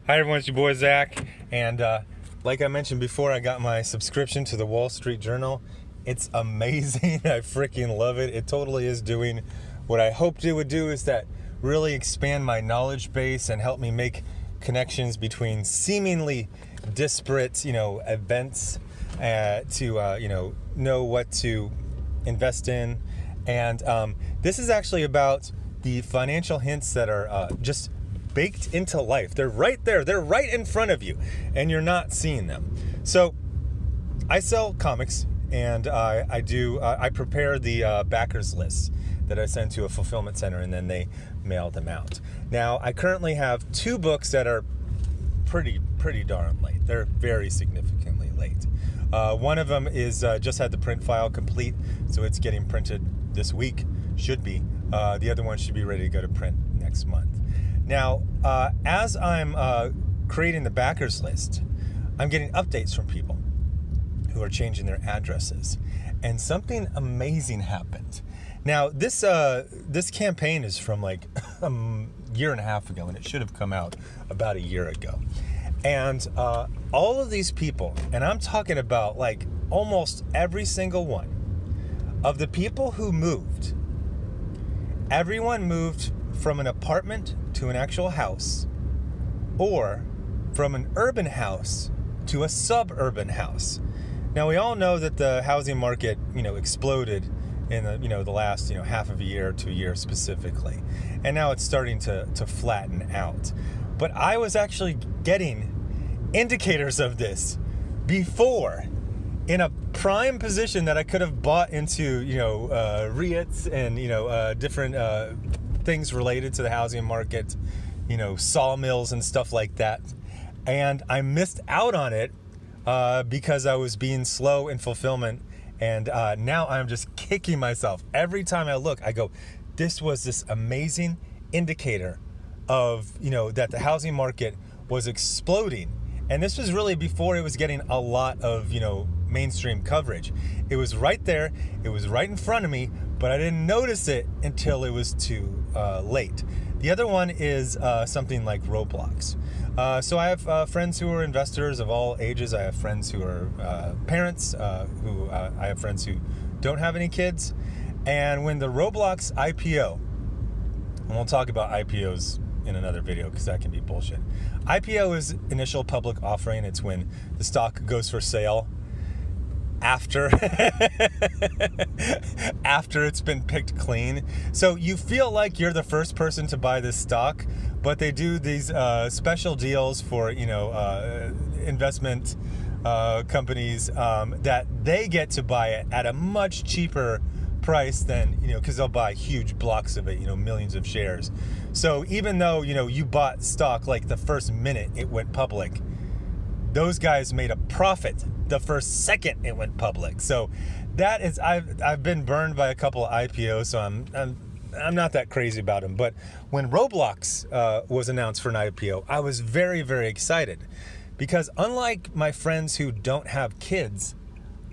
Hi everyone, it's your boy Zach, and like I mentioned before, I got my subscription to the Wall Street Journal. It's amazing. I freaking love it. It totally is doing what I hoped it would do, is that really expand my knowledge base and help me make connections between seemingly disparate, events to know what to invest in. And this is actually about the financial hints that are just baked into life. They're right there. They're right in front of you, and you're not seeing them. So I sell comics, and I prepare the backers lists that I send to a fulfillment center, and then they mail them out. Now, I currently have 2 books that are pretty darn late. They're very significantly late. One of them is just had the print file complete, so it's getting printed this week. Should be. The other one should be ready to go to print next month. Now, as I'm creating the backers list, I'm getting updates from people who are changing their addresses, and something amazing happened. Now, this campaign is from like a year and a half ago, and it should have come out about a year ago. And all of these people, and I'm talking about like almost every single one of the people who moved, everyone moved from an apartment to an actual house, or from an urban house to a suburban house. Now, we all know that the housing market, exploded in the last, half of a year to a year specifically. And now it's starting to flatten out. But I was actually getting indicators of this before, in a prime position that I could have bought into, REITs and, different things related to the housing market, sawmills and stuff like that. And I missed out on it because I was being slow in fulfillment. And now I'm just kicking myself. Every time I look, I go, this was this amazing indicator of, that the housing market was exploding. And this was really before it was getting a lot of, mainstream coverage. It was right there. It was right in front of me, but I didn't notice it until it was too late. The other one is something like Roblox. So I have friends who are investors of all ages. I have friends who are parents, I have friends who don't have any kids. And when the Roblox IPO, and we'll talk about IPOs in another video because that can be bullshit. IPO is initial public offering. It's when the stock goes for sale after it's been picked clean. So you feel like you're the first person to buy this stock, but they do these special deals for investment companies that they get to buy it at a much cheaper price than, because they'll buy huge blocks of it, millions of shares. So even though you bought stock like the first minute it went public, those guys made a profit the first second it went public. So that is, I've been burned by a couple of IPOs, so I'm not that crazy about them. But when Roblox was announced for an IPO, I was very, very excited, because unlike my friends who don't have kids,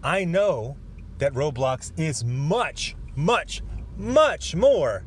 I know that Roblox is much, much, much more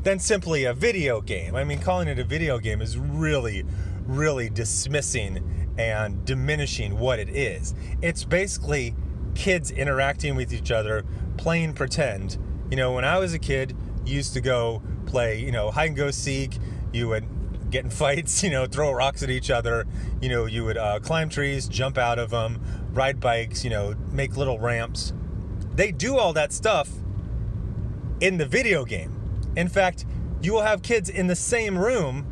than simply a video game. I mean, calling it a video game is really, really dismissing and diminishing what it is. It's basically kids interacting with each other, playing pretend. When I was a kid, you used to go play, hide and go seek. You would get in fights, throw rocks at each other. You would climb trees, jump out of them, ride bikes, make little ramps. They do all that stuff in the video game. In fact, you will have kids in the same room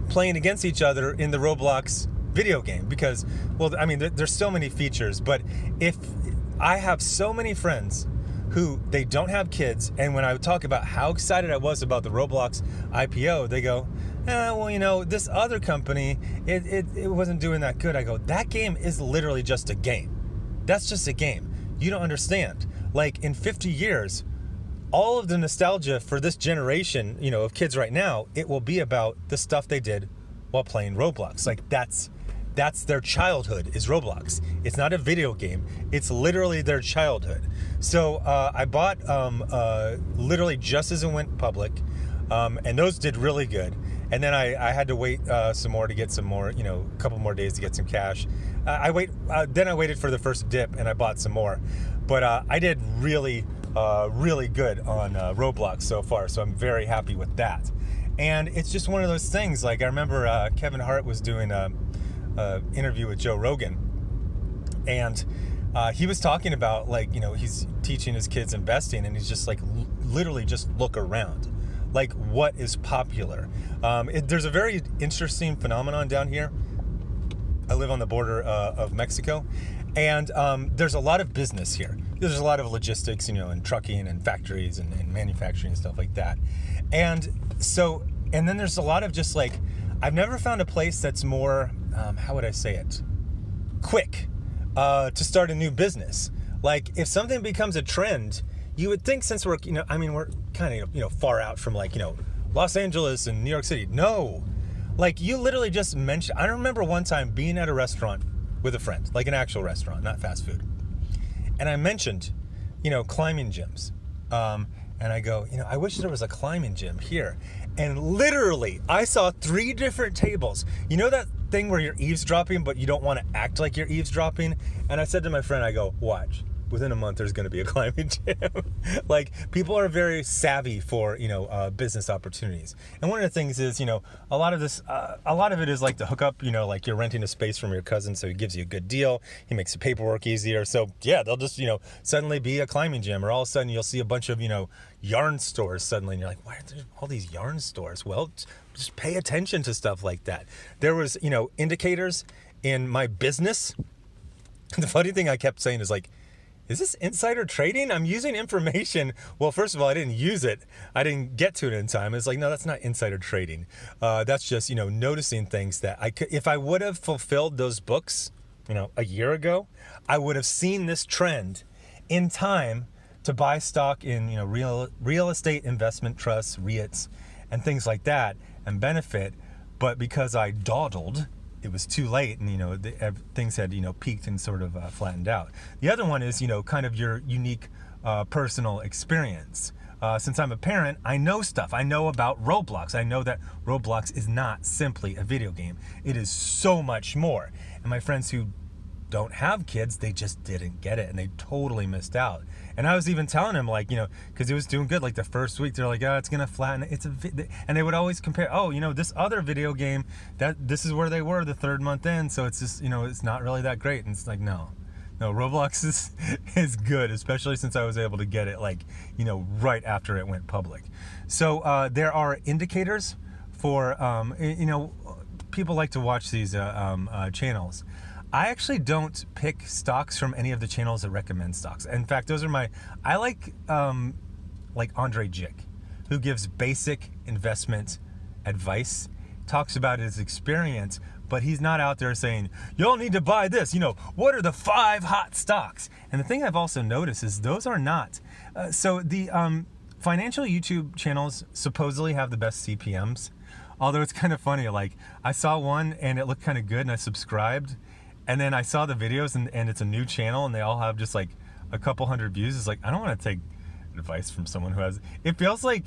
playing against each other in the Roblox video game, because, there's so many features. But if I have so many friends who they don't have kids, and when I would talk about how excited I was about the Roblox IPO, they go, this other company, it wasn't doing that good. I go, that game is literally just a game. That's just a game. You don't understand. Like, in 50 years, all of the nostalgia for this generation, of kids right now, it will be about the stuff they did while playing Roblox. Like, that's their childhood, is Roblox. It's not a video game. It's literally their childhood. So I bought literally just as it went public, and those did really good. and then I had to wait some more to get some more, you know, a couple more days to get some cash. Then I waited for the first dip and I bought some more, but I did really good on Roblox so far, so I'm very happy with that. And it's just one of those things. Like, I remember Kevin Hart was doing a interview with Joe Rogan, and he was talking about, like, you know, he's teaching his kids investing, and he's just like, literally just look around, like, what is popular. There's a very interesting phenomenon down here. I live on the border of Mexico, and there's a lot of business here. There's a lot of logistics, you know, and trucking and factories and manufacturing and stuff like that. And then there's a lot of just, like, I've never found a place that's more, how would I say it, quick to start a new business. Like, if something becomes a trend, you would think, since we're, you know, I mean, we're kind of, you know, far out from, like, you know, Los Angeles and New York City. No, like, you literally just mentioned, I remember one time being at a restaurant with a friend, like an actual restaurant, not fast food. And I mentioned, you know, climbing gyms. And I go, you know, I wish there was a climbing gym here. And literally, I saw 3 different tables. You know that thing where you're eavesdropping, but you don't want to act like you're eavesdropping? And I said to my friend, I go, watch. Within a month, there's going to be a climbing gym. Like, people are very savvy for, you know, business opportunities. And one of the things is, you know, a lot of it is like the hookup, you know, like you're renting a space from your cousin, so he gives you a good deal. He makes the paperwork easier. So yeah, they'll just, you know, suddenly be a climbing gym, or all of a sudden you'll see a bunch of, you know, yarn stores suddenly, and you're like, why are there all these yarn stores? Well, just pay attention to stuff like that. There was, you know, indicators in my business. The funny thing I kept saying is, like, is this insider trading? I'm using information. Well, first of all, I didn't use it. I didn't get to it in time. It's like, no, that's not insider trading. That's just, you know, noticing things that I could, if I would have fulfilled those books, you know, a year ago, I would have seen this trend in time to buy stock in, you know, real estate investment trusts, REITs, and things like that, and benefit. But because I dawdled, it was too late, and, you know, things had, you know, peaked and sort of flattened out. The other one is, you know, kind of your unique personal experience. Since I'm a parent, I know stuff. I know about Roblox. I know that Roblox is not simply a video game. It is so much more. And my friends who don't have kids, they just didn't get it, and they totally missed out. And I was even telling them, like, you know, because it was doing good, like the first week, they're like, oh, it's gonna flatten. And they would always compare, oh, you know, this other video game, this is where they were the 3rd month in, so it's just, you know, it's not really that great. And it's like, no, Roblox is good, especially since I was able to get it, like, you know, right after it went public. So there are indicators for, you know, people like to watch these channels. I actually don't pick stocks from any of the channels that recommend stocks. In fact, those are I like Andre Jick, who gives basic investment advice, talks about his experience, but he's not out there saying, y'all need to buy this, you know, what are the 5 hot stocks? And the thing I've also noticed is those are not. So the financial YouTube channels supposedly have the best CPMs, although it's kind of funny. Like, I saw one and it looked kind of good and I subscribed. And then I saw the videos, and it's a new channel, and they all have just like a couple hundred views. It's like, I don't want to take advice from someone who has, it feels like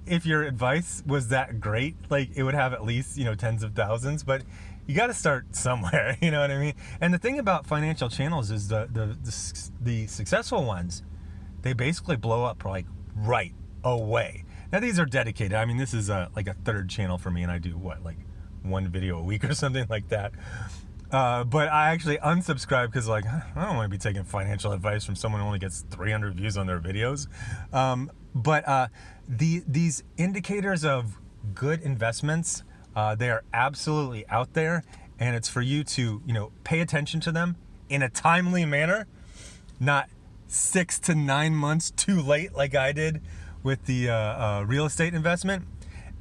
if your advice was that great, like, it would have at least, you know, tens of thousands, but you got to start somewhere, you know what I mean? And the thing about financial channels is the successful ones, they basically blow up like right away. Now, these are dedicated. I mean, this is like a 3rd channel for me, and I do what, like 1 video a week or something like that. But I actually unsubscribed because, like, I don't want to be taking financial advice from someone who only gets 300 views on their videos. But these indicators of good investments, they are absolutely out there, and it's for you to, you know, pay attention to them in a timely manner, not 6 to 9 months too late like I did with the real estate investment.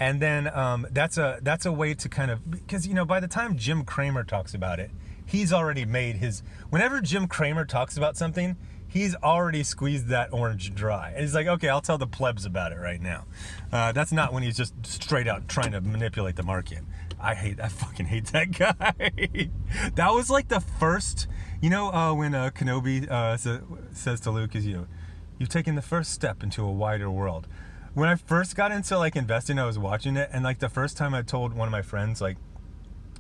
And then that's a way to kind of, because, you know, by the time Jim Cramer talks about it, he's already made his, whenever Jim Cramer talks about something, he's already squeezed that orange dry. And he's like, okay, I'll tell the plebs about it right now. That's not when he's just straight out trying to manipulate the market. I fucking hate that guy. That was like the first, you know, when Kenobi says to Luke, is, you know, you've taken the first step into a wider world. when I first got into like investing, I was watching it, and like the first time I told one of my friends, like,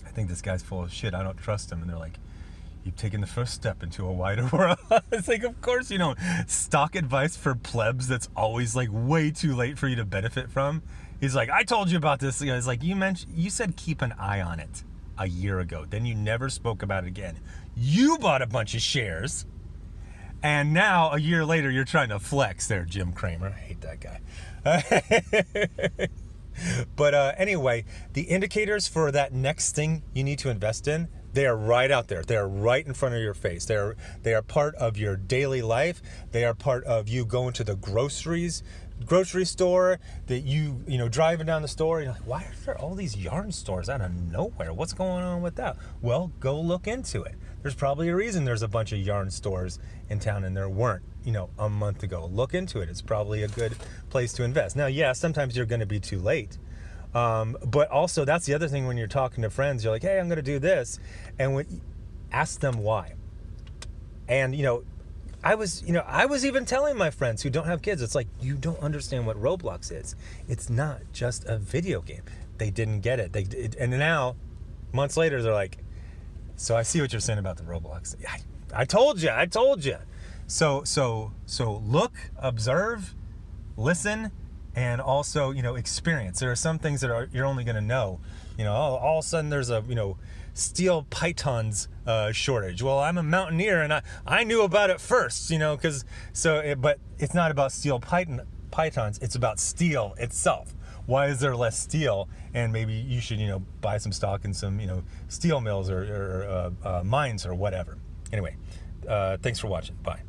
I think this guy's full of shit, I don't trust him, and they're like, you've taken the first step into a wider world. It's like, of course you don't. Stock advice for plebs that's always like way too late for you to benefit from. He's like, I told you about this. He's like, you said keep an eye on it a year ago, then you never spoke about it again. You bought a bunch of shares, and now a year later you're trying to flex. There, Jim Cramer. I hate that guy. But anyway, the indicators for that next thing you need to invest in, they are right out there. They are right in front of your face. They are part of your daily life. They are part of you going to the grocery store, that you driving down the store, you're like, why are there all these yarn stores out of nowhere? What's going on with that? Well, go look into it. There's probably a reason there's a bunch of yarn stores in town and there weren't, a month ago. Look into it. It's probably a good place to invest. Now, yeah, sometimes you're going to be too late. But also, that's the other thing when you're talking to friends, you're like, hey, I'm going to do this. And ask them why. And, I was even telling my friends who don't have kids, it's like, you don't understand what Roblox is. It's not just a video game. They didn't get it. And now, months later, they're like, so I see what you're saying about the Roblox. I told you. So look, observe, listen, and also, experience. There are some things that you're only going to know. All of a sudden there's a, steel pythons shortage. Well, I'm a mountaineer and I knew about it first, but it's not about steel pythons. It's about steel itself. Why is there less steel? And maybe you should, buy some stock in some, steel mills or mines or whatever. Anyway, thanks for watching. Bye.